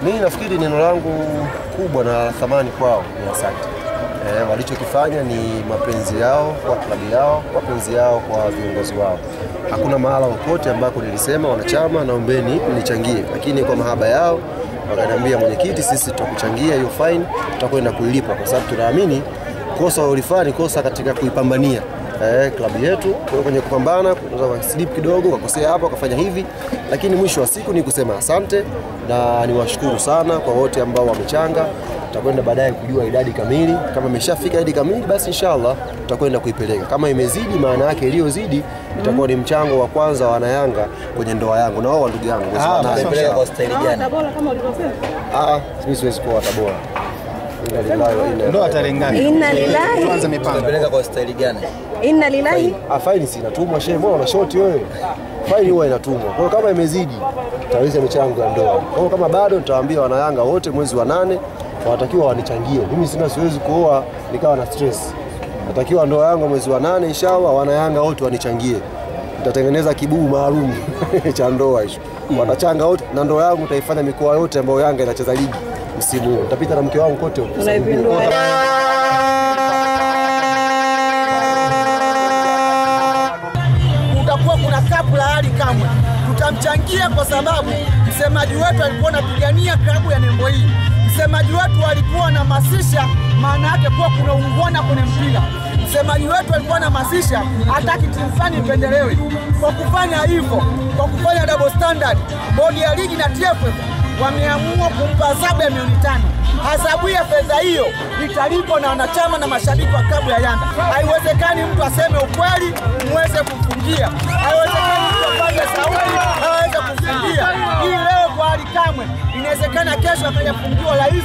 Mimi nafikiri neno langu kubwa na thamani kwao ni asante. Walichokifanya ni mapenzi yao kwa klabu yao, mapenzi yao kwa viongozi wao. Hakuna mahala popote ambako nilisema wanachama naombeni mnichangie, lakini kwa mahaba yao wakaniambia, mwenyekiti, sisi tutakuchangia hiyo fine, tutakwenda kuilipa kwa sababu tunaamini kosa walifanya ni kosa katika kuipambania klabu yetu. Kwenye kupambana unaweza slip kidogo, ukakosea hapa, ukafanya hivi, lakini mwisho wa siku ni kusema asante na niwashukuru sana kwa wote ambao wamechanga. Tutakwenda baadaye kujua idadi kamili. Kama imeshafika idadi kamili, basi inshallah tutakwenda kuipeleka. Kama imezidi, maana yake iliyozidi itakuwa ni mchango wa kwanza wa Wanayanga kwenye ndoa yangu na wao ndugu yangu. Unapeleka kwa staili gani? Tabora kama ulivyosema. Mimi siwezi kuwa Tabora. Ndoa tarehe ngapi? Inna lillahi. Kwanza mipango. Unapeleka kwa staili gani? Inna lillahi. Faini si inatumwa shehe, mbona una shoti wewe? Faini huwa inatumwa. Kwa hiyo kama imezidi, tutaweza michango ya ndoa. Kwa hiyo kama bado nitawaambia Wanayanga wote mwezi wa 8 wanatakiwa wanichangie. Mimi siwezi kuoa nikawa na stress. Natakiwa ndoa yangu mwezi wa 8 inshallah Wanayanga wote wanichangie. Nitatengeneza kibuu maalum cha ndoa hicho. Watachanga wote na ndoa yangu utaifanya mikoa yote ambayo Yanga inacheza ligi msimu huu. Nitapita na mke wangu kote huko. Kutakuwa kuna kapu la Ali Kamwe. Tutamchangia kwa sababu msemaji wetu alikuwa anapigania klabu ya nembo hii. Msemaji wetu alikuwa anahamasisha maana yake kuwa kuna ungwana kwenye mpira. Msemaji wetu alikuwa anahamasisha hataki timu fulani ipendelewe. Kwa kufanya hivyo, kwa kufanya double standard, bodi ya ligi na TFF wameamua kumpa adhabu ya milioni 5. Adhabu ya fedha hiyo italipwa na wanachama na mashabiki wa klabu ya Yanga. Haiwezekani mtu aseme ukweli muweze kumfungia. Haiwezekani mtu afanye sauti aweze kumfungia. Hii leo kwa Ali Kamwe inawezekana kesho akafungiwa rais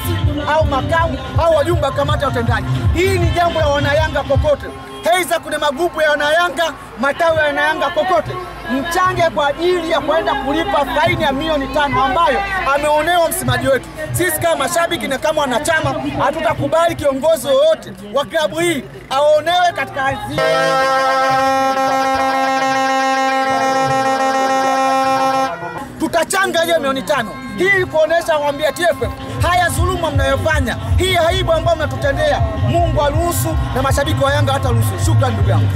au makamu au wajumbe wa kamati ya utendaji. Hii ni jambo la Wanayanga kokote. Heiza kuna magrupu ya Wanayanga, matawi ya Wanayanga kokote. Mchange kwa ajili ya kwenda kulipa faini ya milioni 5 ambayo ameonewa msemaji wetu. Sisi kama mashabiki na kama wanachama hatutakubali kiongozi wowote wa klabu hii aonewe katika ardhi. Tutachanga hiyo milioni 5. Hii kuonesha mwambia TFF haya dhuluma mnayofanya, hii aibu ambayo mnatutendea, Mungu aruhusu na mashabiki wa Yanga hata ruhusu. Shukrani ndugu yangu.